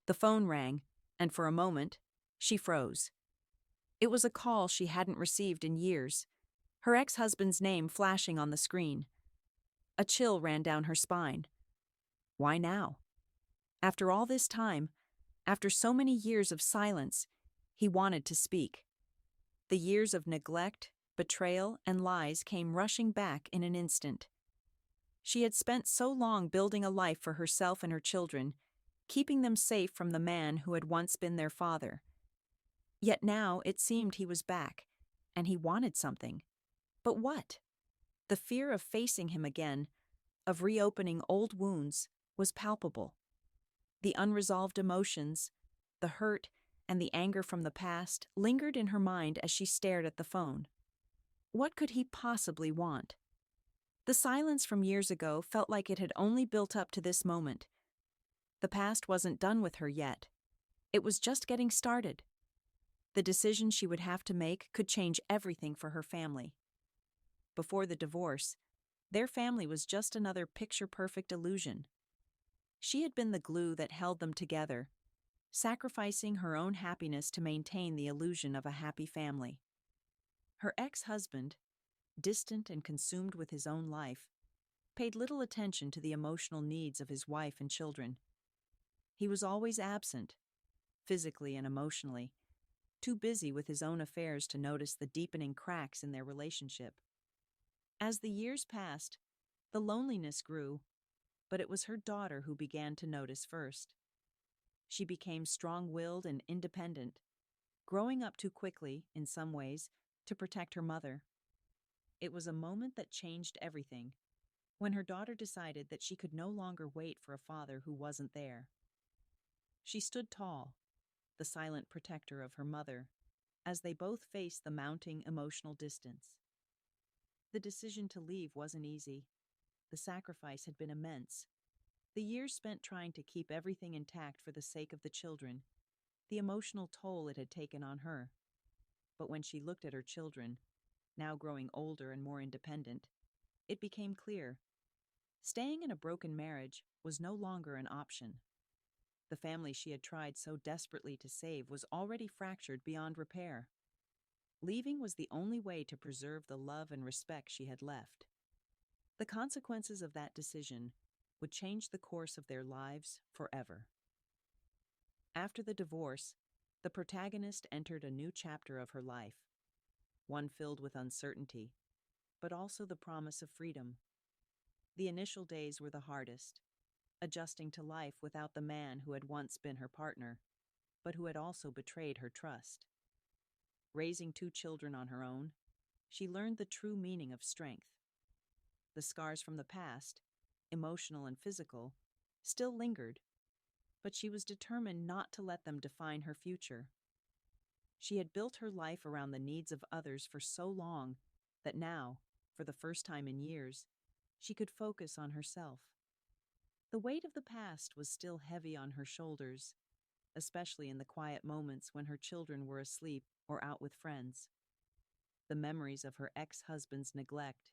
The phone rang, and for a moment, she froze. It was a call she hadn't received in years, her ex-husband's name flashing on the screen. A chill ran down her spine. Why now? After all this time, after so many years of silence, he wanted to speak. The years of neglect, betrayal, and lies came rushing back in an instant. She had spent so long building a life for herself and her children, keeping them safe from the man who had once been their father. Yet now it seemed he was back, and he wanted something. But what? The fear of facing him again, of reopening old wounds, was palpable. The unresolved emotions, the hurt, and the anger from the past lingered in her mind as she stared at the phone. What could he possibly want? The silence from years ago felt like it had only built up to this moment. The past wasn't done with her yet. It was just getting started. The decision she would have to make could change everything for her family. Before the divorce, their family was just another picture-perfect illusion. She had been the glue that held them together, sacrificing her own happiness to maintain the illusion of a happy family. Her ex-husband, distant and consumed with his own life, paid little attention to the emotional needs of his wife and children. He was always absent, physically and emotionally, too busy with his own affairs to notice the deepening cracks in their relationship. As the years passed, the loneliness grew, but it was her daughter who began to notice first. She became strong-willed and independent, growing up too quickly, in some ways, to protect her mother. It was a moment that changed everything, when her daughter decided that she could no longer wait for a father who wasn't there. She stood tall, the silent protector of her mother, as they both faced the mounting emotional distance. The decision to leave wasn't easy. The sacrifice had been immense. The years spent trying to keep everything intact for the sake of the children, the emotional toll it had taken on her. But when she looked at her children, now growing older and more independent, it became clear. Staying in a broken marriage was no longer an option. The family she had tried so desperately to save was already fractured beyond repair. Leaving was the only way to preserve the love and respect she had left. The consequences of that decision would change the course of their lives forever. After the divorce, the protagonist entered a new chapter of her life, one filled with uncertainty, but also the promise of freedom. The initial days were the hardest, adjusting to life without the man who had once been her partner, but who had also betrayed her trust. Raising 2 children on her own, she learned the true meaning of strength. The scars from the past, emotional and physical, still lingered, but she was determined not to let them define her future. She had built her life around the needs of others for so long that now, for the first time in years, she could focus on herself. The weight of the past was still heavy on her shoulders, especially in the quiet moments when her children were asleep or out with friends. The memories of her ex-husband's neglect,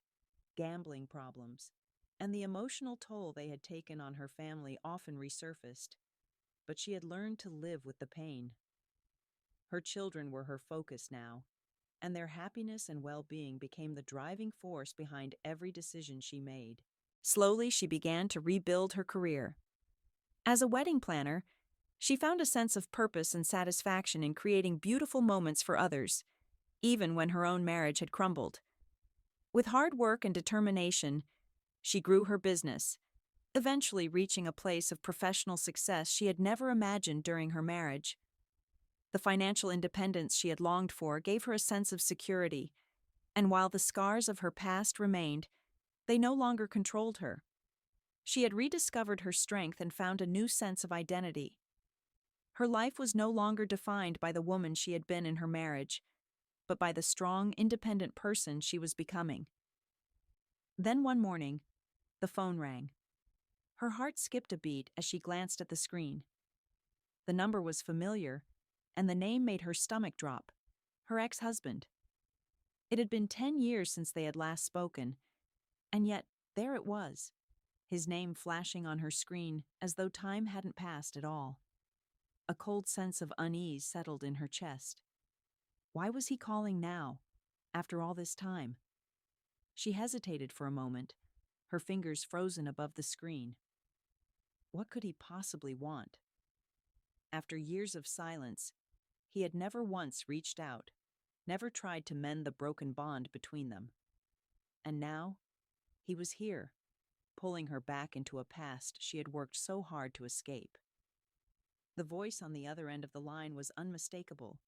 gambling problems, and the emotional toll they had taken on her family often resurfaced, but she had learned to live with the pain. Her children were her focus now, and their happiness and well-being became the driving force behind every decision she made. Slowly, she began to rebuild her career. As a wedding planner, she found a sense of purpose and satisfaction in creating beautiful moments for others, even when her own marriage had crumbled. With hard work and determination, she grew her business, eventually reaching a place of professional success she had never imagined during her marriage. The financial independence she had longed for gave her a sense of security, and while the scars of her past remained, they no longer controlled her. She had rediscovered her strength and found a new sense of identity. Her life was no longer defined by the woman she had been in her marriage, but by the strong, independent person she was becoming. Then one morning, the phone rang. Her heart skipped a beat as she glanced at the screen. The number was familiar, and the name made her stomach drop. Her ex-husband. It had been 10 years since they had last spoken, and yet there it was, his name flashing on her screen as though time hadn't passed at all. A cold sense of unease settled in her chest. Why was he calling now, after all this time? She hesitated for a moment, her fingers frozen above the screen. What could he possibly want? After years of silence, he had never once reached out, never tried to mend the broken bond between them. And now, he was here, pulling her back into a past she had worked so hard to escape. The voice on the other end of the line was unmistakable,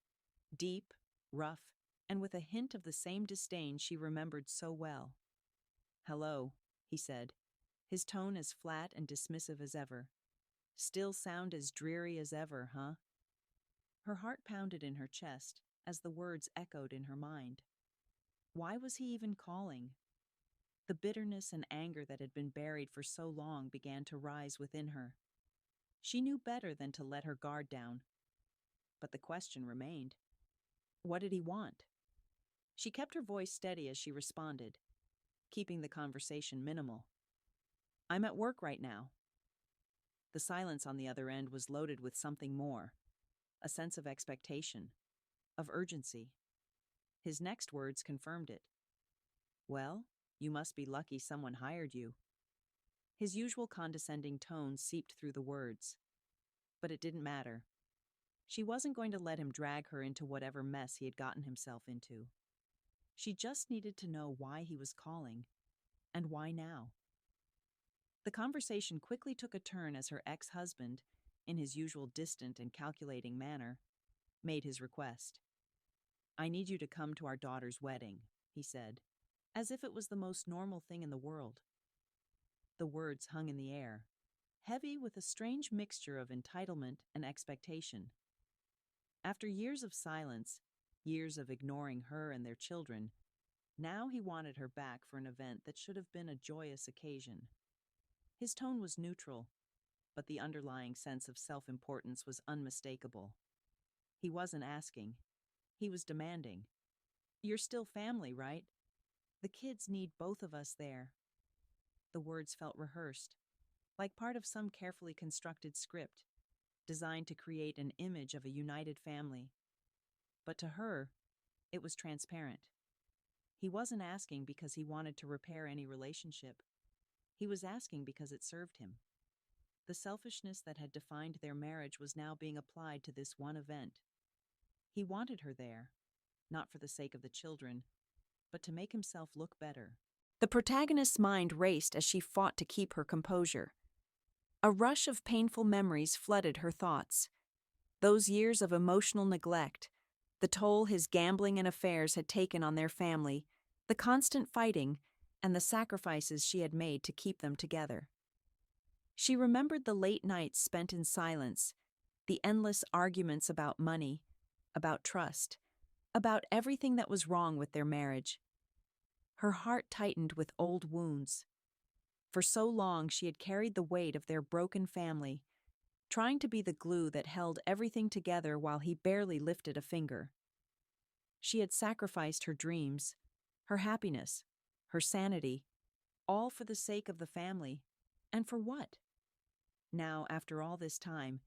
deep, rough, and with a hint of the same disdain she remembered so well. "Hello," he said, his tone as flat and dismissive as ever. "Still sound as dreary as ever, huh?" Her heart pounded in her chest as the words echoed in her mind. Why was he even calling? The bitterness and anger that had been buried for so long began to rise within her. She knew better than to let her guard down. But the question remained. What did he want? She kept her voice steady as she responded, keeping the conversation minimal. "I'm at work right now." The silence on the other end was loaded with something more, a sense of expectation, of urgency. His next words confirmed it. "Well, you must be lucky someone hired you." His usual condescending tone seeped through the words. But it didn't matter. She wasn't going to let him drag her into whatever mess he had gotten himself into. She just needed to know why he was calling, and why now. The conversation quickly took a turn as her ex-husband, in his usual distant and calculating manner, made his request. "I need you to come to our daughter's wedding," he said, as if it was the most normal thing in the world. The words hung in the air, heavy with a strange mixture of entitlement and expectation. After years of silence, years of ignoring her and their children, now he wanted her back for an event that should have been a joyous occasion. His tone was neutral, but the underlying sense of self-importance was unmistakable. He wasn't asking. He was demanding. "You're still family, right? The kids need both of us there." The words felt rehearsed, like part of some carefully constructed script, designed to create an image of a united family. But to her, it was transparent. He wasn't asking because he wanted to repair any relationship. He was asking because it served him. The selfishness that had defined their marriage was now being applied to this one event. He wanted her there, not for the sake of the children, but to make himself look better. The protagonist's mind raced as she fought to keep her composure. A rush of painful memories flooded her thoughts. Those years of emotional neglect, the toll his gambling and affairs had taken on their family, the constant fighting, and the sacrifices she had made to keep them together. She remembered the late nights spent in silence, the endless arguments about money, about trust, about everything that was wrong with their marriage. Her heart tightened with old wounds. For so long she had carried the weight of their broken family, trying to be the glue that held everything together while he barely lifted a finger. She had sacrificed her dreams, her happiness, her sanity, all for the sake of the family. And for what? Now, after all this time,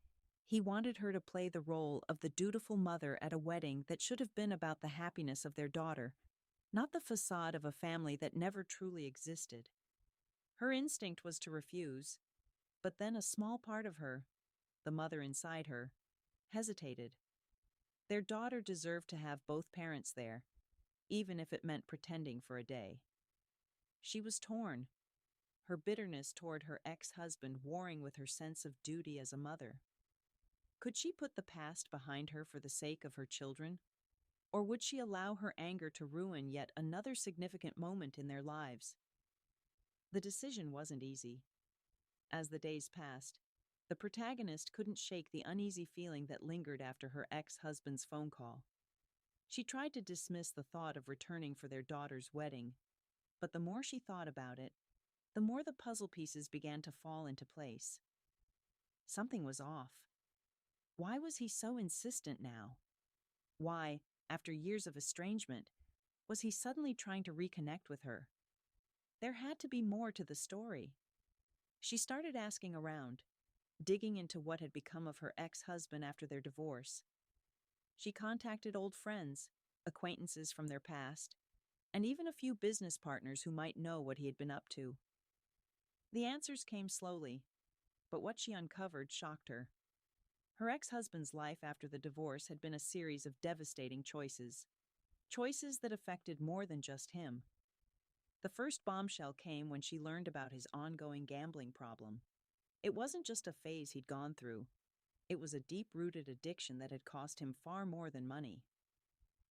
he wanted her to play the role of the dutiful mother at a wedding that should have been about the happiness of their daughter, not the facade of a family that never truly existed. Her instinct was to refuse, but then a small part of her, the mother inside her, hesitated. Their daughter deserved to have both parents there, even if it meant pretending for a day. She was torn, her bitterness toward her ex-husband warring with her sense of duty as a mother. Could she put the past behind her for the sake of her children? Or would she allow her anger to ruin yet another significant moment in their lives? The decision wasn't easy. As the days passed, the protagonist couldn't shake the uneasy feeling that lingered after her ex-husband's phone call. She tried to dismiss the thought of returning for their daughter's wedding, but the more she thought about it, the more the puzzle pieces began to fall into place. Something was off. Why was he so insistent now? Why, after years of estrangement, was he suddenly trying to reconnect with her? There had to be more to the story. She started asking around, digging into what had become of her ex-husband after their divorce. She contacted old friends, acquaintances from their past, and even a few business partners who might know what he had been up to. The answers came slowly, but what she uncovered shocked her. Her ex-husband's life after the divorce had been a series of devastating choices. Choices that affected more than just him. The first bombshell came when she learned about his ongoing gambling problem. It wasn't just a phase he'd gone through. It was a deep-rooted addiction that had cost him far more than money.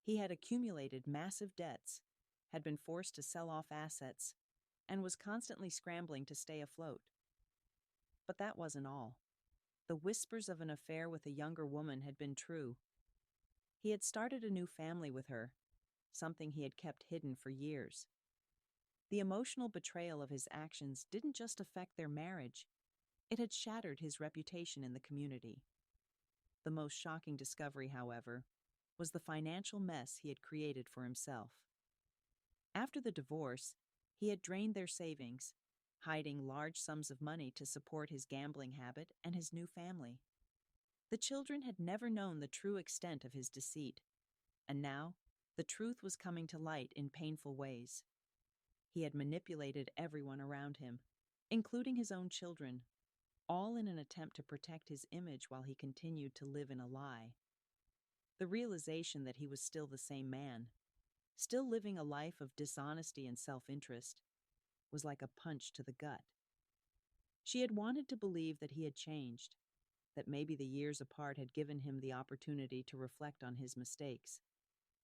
He had accumulated massive debts, had been forced to sell off assets, and was constantly scrambling to stay afloat. But that wasn't all. The whispers of an affair with a younger woman had been true. He had started a new family with her, something he had kept hidden for years. The emotional betrayal of his actions didn't just affect their marriage, it had shattered his reputation in the community. The most shocking discovery, however, was the financial mess he had created for himself. After the divorce, he had drained their savings, hiding large sums of money to support his gambling habit and his new family. The children had never known the true extent of his deceit, and now the truth was coming to light in painful ways. He had manipulated everyone around him, including his own children, all in an attempt to protect his image while he continued to live in a lie. The realization that he was still the same man, still living a life of dishonesty and self-interest, was like a punch to the gut. She had wanted to believe that he had changed, that maybe the years apart had given him the opportunity to reflect on his mistakes.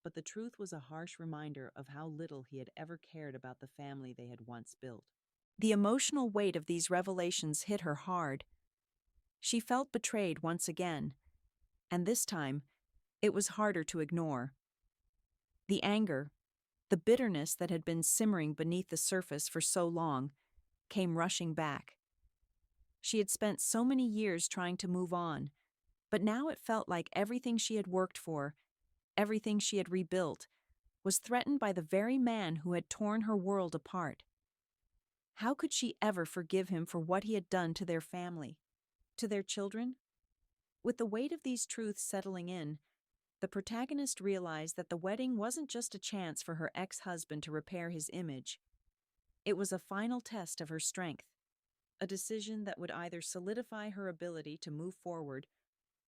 But the truth was a harsh reminder of how little he had ever cared about the family they had once built. The emotional weight of these revelations hit her hard. She felt betrayed once again, and this time, it was harder to ignore. The anger, the bitterness that had been simmering beneath the surface for so long, came rushing back. She had spent so many years trying to move on, but now it felt like everything she had worked for, everything she had rebuilt, was threatened by the very man who had torn her world apart. How could she ever forgive him for what he had done to their family, to their children? With the weight of these truths settling in, the protagonist realized that the wedding wasn't just a chance for her ex-husband to repair his image. It was a final test of her strength, a decision that would either solidify her ability to move forward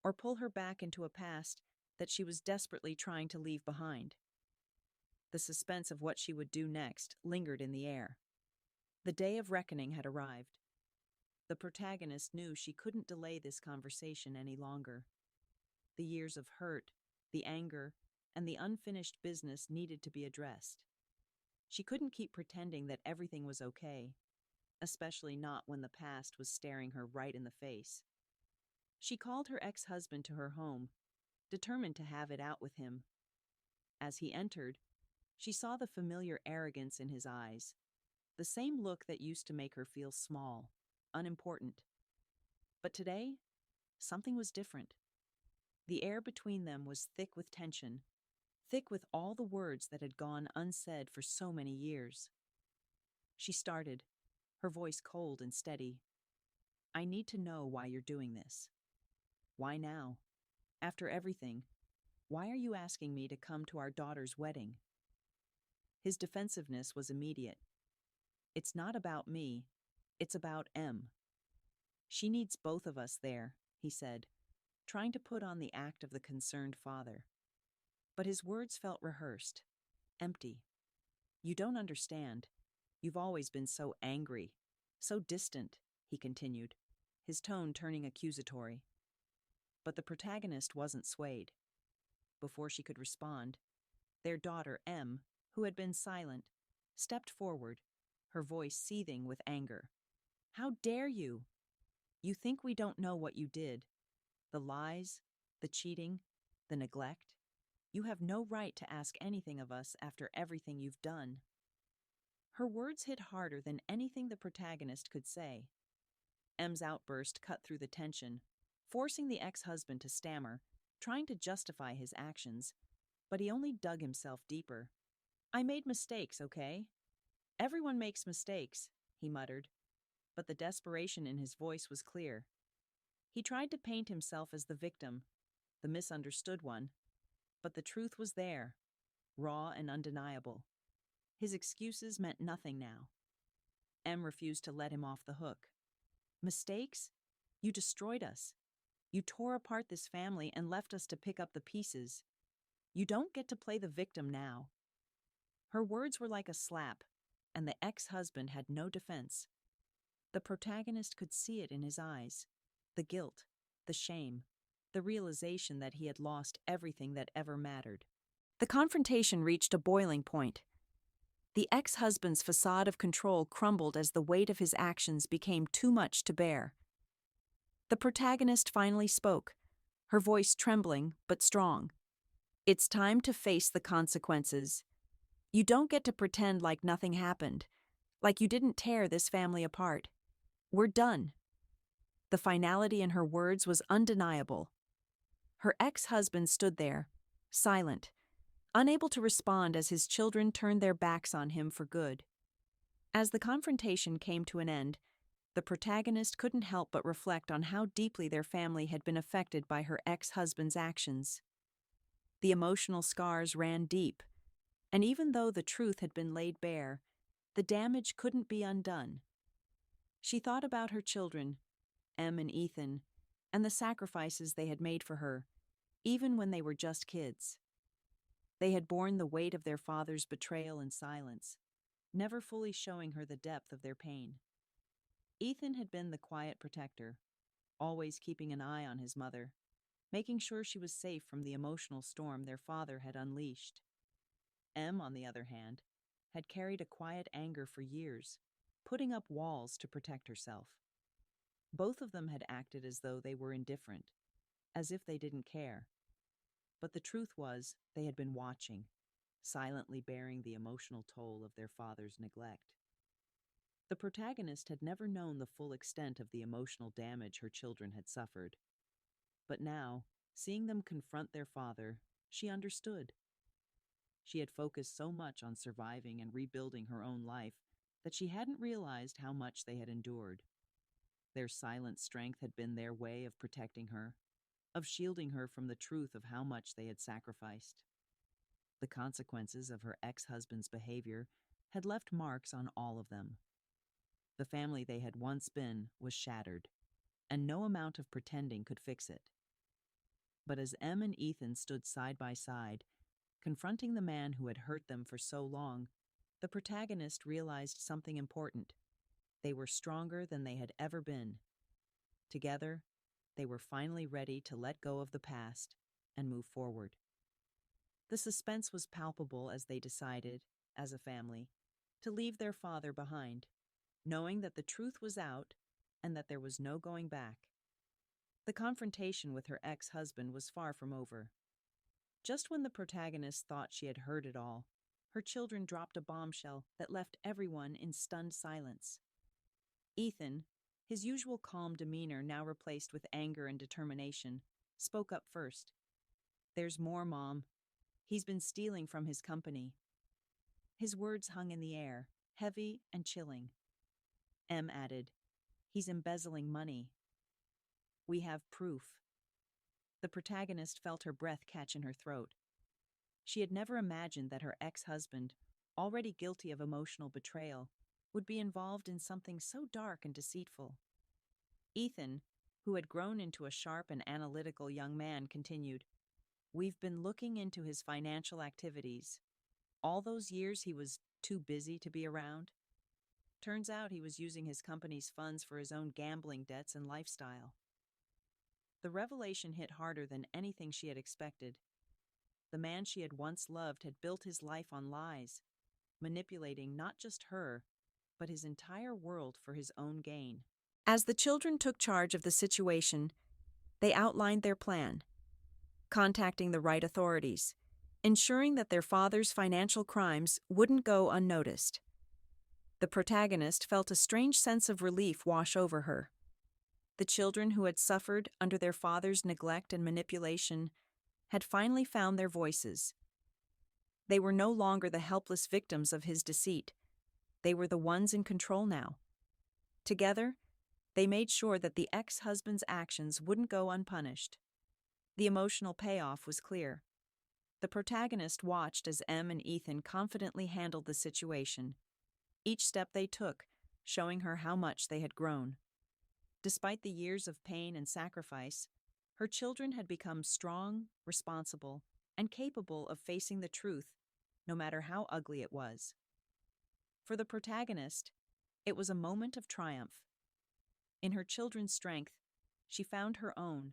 or pull her back into a past that she was desperately trying to leave behind. The suspense of what she would do next lingered in the air. The day of reckoning had arrived. The protagonist knew she couldn't delay this conversation any longer. The years of hurt, the anger, and the unfinished business needed to be addressed. She couldn't keep pretending that everything was okay, especially not when the past was staring her right in the face. She called her ex-husband to her home, determined to have it out with him. As he entered, she saw the familiar arrogance in his eyes, the same look that used to make her feel small, unimportant. But today, something was different. The air between them was thick with tension, thick with all the words that had gone unsaid for so many years. She started, her voice cold and steady. "I need to know why you're doing this. Why now? After everything, why are you asking me to come to our daughter's wedding?" His defensiveness was immediate. "It's not about me. It's about Em. She needs both of us there," he said, trying to put on the act of the concerned father. But his words felt rehearsed, empty. "You don't understand. You've always been so angry, so distant," he continued, his tone turning accusatory. But the protagonist wasn't swayed. Before she could respond, their daughter, Em, who had been silent, stepped forward, her voice seething with anger. "How dare you? You think we don't know what you did? The lies, the cheating, the neglect? You have no right to ask anything of us after everything you've done." Her words hit harder than anything the protagonist could say. Em's outburst cut through the tension, forcing the ex-husband to stammer, trying to justify his actions, but he only dug himself deeper. "I made mistakes, okay? Everyone makes mistakes," he muttered, but the desperation in his voice was clear. He tried to paint himself as the victim, the misunderstood one, but the truth was there, raw and undeniable. His excuses meant nothing now. M refused to let him off the hook. Mistakes? You destroyed us. You tore apart this family and left us to pick up the pieces. You don't get to play the victim now. Her words were like a slap, and the ex-husband had no defense. The protagonist could see it in his eyes. The guilt, the shame, the realization that he had lost everything that ever mattered. The confrontation reached a boiling point. The ex-husband's facade of control crumbled as the weight of his actions became too much to bear. The protagonist finally spoke, her voice trembling but strong. It's time to face the consequences. You don't get to pretend like nothing happened, like you didn't tear this family apart. We're done. The finality in her words was undeniable. Her ex-husband stood there, silent, unable to respond as his children turned their backs on him for good. As the confrontation came to an end, the protagonist couldn't help but reflect on how deeply their family had been affected by her ex-husband's actions. The emotional scars ran deep, and even though the truth had been laid bare, the damage couldn't be undone. She thought about her children, Em and Ethan, and the sacrifices they had made for her, even when they were just kids. They had borne the weight of their father's betrayal in silence, never fully showing her the depth of their pain. Ethan had been the quiet protector, always keeping an eye on his mother, making sure she was safe from the emotional storm their father had unleashed. Em, on the other hand, had carried a quiet anger for years, putting up walls to protect herself. Both of them had acted as though they were indifferent, as if they didn't care. But the truth was, they had been watching, silently bearing the emotional toll of their father's neglect. The protagonist had never known the full extent of the emotional damage her children had suffered. But now, seeing them confront their father, she understood. She had focused so much on surviving and rebuilding her own life that she hadn't realized how much they had endured. Their silent strength had been their way of protecting her, of shielding her from the truth of how much they had sacrificed. The consequences of her ex-husband's behavior had left marks on all of them. The family they had once been was shattered, and no amount of pretending could fix it. But as Em and Ethan stood side by side, confronting the man who had hurt them for so long, the protagonist realized something important. They were stronger than they had ever been. Together, they were finally ready to let go of the past and move forward. The suspense was palpable as they decided, as a family, to leave their father behind, knowing that the truth was out and that there was no going back. The confrontation with her ex-husband was far from over. Just when the protagonist thought she had heard it all, her children dropped a bombshell that left everyone in stunned silence. Ethan, his usual calm demeanor now replaced with anger and determination, spoke up first. "There's more, Mom. He's been stealing from his company." His words hung in the air, heavy and chilling. Em added, "He's embezzling money. We have proof." The protagonist felt her breath catch in her throat. She had never imagined that her ex-husband, already guilty of emotional betrayal, would be involved in something so dark and deceitful. Ethan, who had grown into a sharp and analytical young man, continued, "We've been looking into his financial activities. All those years he was too busy to be around. Turns out he was using his company's funds for his own gambling debts and lifestyle." The revelation hit harder than anything she had expected. The man she had once loved had built his life on lies, manipulating not just her, but his entire world for his own gain. As the children took charge of the situation, they outlined their plan, contacting the right authorities, ensuring that their father's financial crimes wouldn't go unnoticed. The protagonist felt a strange sense of relief wash over her. The children who had suffered under their father's neglect and manipulation had finally found their voices. They were no longer the helpless victims of his deceit. They were the ones in control now. Together, They made sure that the ex-husband's actions wouldn't go unpunished. The emotional payoff was clear. The protagonist watched as Em and Ethan confidently handled the situation, each step they took showing her how much they had grown. Despite the years of pain and sacrifice, her children had become strong, responsible, and capable of facing the truth, no matter how ugly it was. For the protagonist, it was a moment of triumph. In her children's strength, she found her own,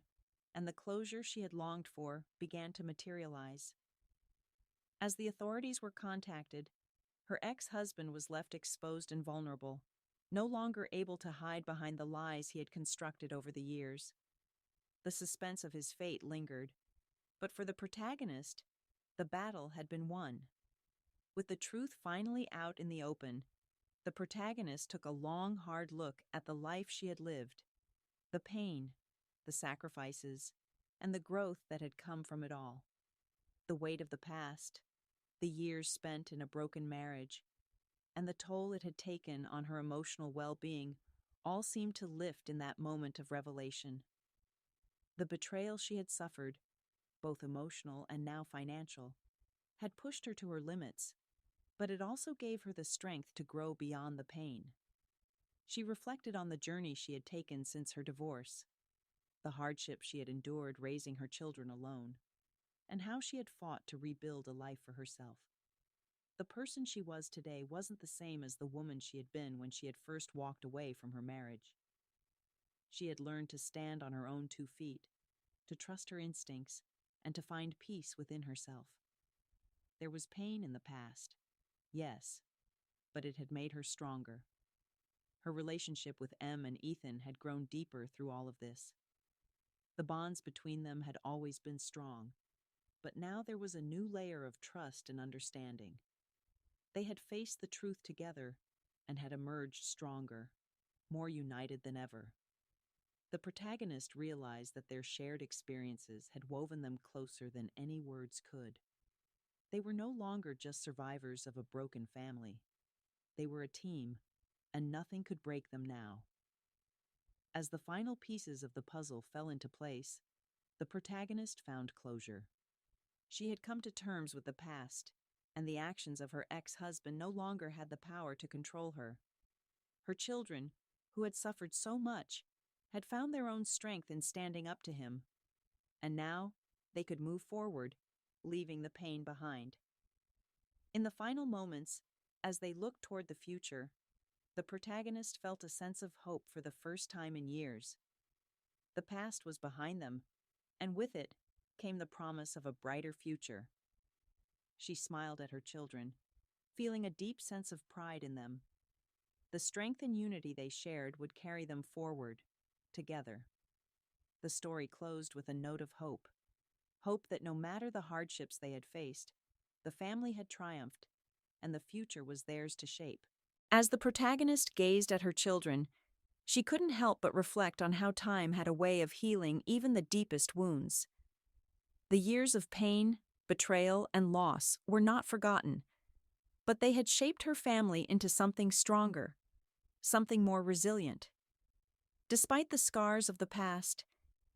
and the closure she had longed for began to materialize. As the authorities were contacted, her ex-husband was left exposed and vulnerable, no longer able to hide behind the lies he had constructed over the years. The suspense of his fate lingered, but for the protagonist, the battle had been won. With the truth finally out in the open, the protagonist took a long, hard look at the life she had lived, the pain, the sacrifices, and the growth that had come from it all. The weight of the past, the years spent in a broken marriage, and the toll it had taken on her emotional well-being all seemed to lift in that moment of revelation. The betrayal she had suffered, both emotional and now financial, had pushed her to her limits, but it also gave her the strength to grow beyond the pain. She reflected on the journey she had taken since her divorce, the hardships she had endured raising her children alone, and how she had fought to rebuild a life for herself. The person she was today wasn't the same as the woman she had been when she had first walked away from her marriage. She had learned to stand on her own 2 feet, to trust her instincts, and to find peace within herself. There was pain in the past, yes, but it had made her stronger. Her relationship with Em and Ethan had grown deeper through all of this. The bonds between them had always been strong, but now there was a new layer of trust and understanding. They had faced the truth together and had emerged stronger, more united than ever. The protagonist realized that their shared experiences had woven them closer than any words could. They were no longer just survivors of a broken family. They were a team, and nothing could break them now. As the final pieces of the puzzle fell into place, the protagonist found closure. She had come to terms with the past, and the actions of her ex-husband no longer had the power to control her. Her children, who had suffered so much, had found their own strength in standing up to him, and now they could move forward, leaving the pain behind. In the final moments, as they looked toward the future, the protagonist felt a sense of hope for the first time in years. The past was behind them, and with it came the promise of a brighter future. She smiled at her children, feeling a deep sense of pride in them. The strength and unity they shared would carry them forward, together. The story closed with a note of hope. Hope that no matter the hardships they had faced, the family had triumphed, and the future was theirs to shape. As the protagonist gazed at her children, she couldn't help but reflect on how time had a way of healing even the deepest wounds. The years of pain, betrayal, and loss were not forgotten, but they had shaped her family into something stronger, something more resilient. Despite the scars of the past,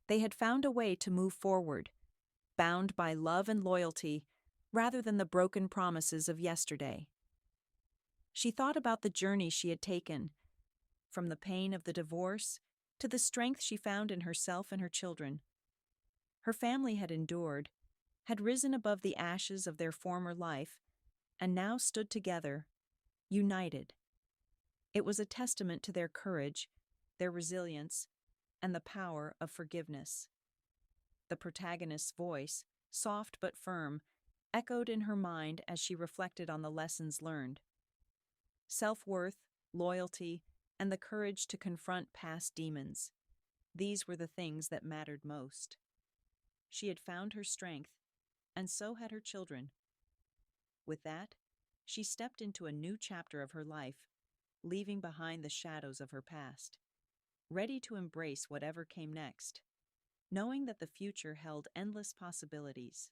they had found a way to move forward, bound by love and loyalty rather than the broken promises of yesterday. She thought about the journey she had taken, from the pain of the divorce to the strength she found in herself and her children. Her family had endured, had risen above the ashes of their former life, and now stood together, united. It was a testament to their courage, their resilience, and the power of forgiveness. The protagonist's voice, soft but firm, echoed in her mind as she reflected on the lessons learned. Self-worth, loyalty, and the courage to confront past demons. These were the things that mattered most. She had found her strength, and so had her children. With that, she stepped into a new chapter of her life, leaving behind the shadows of her past, ready to embrace whatever came next, knowing that the future held endless possibilities.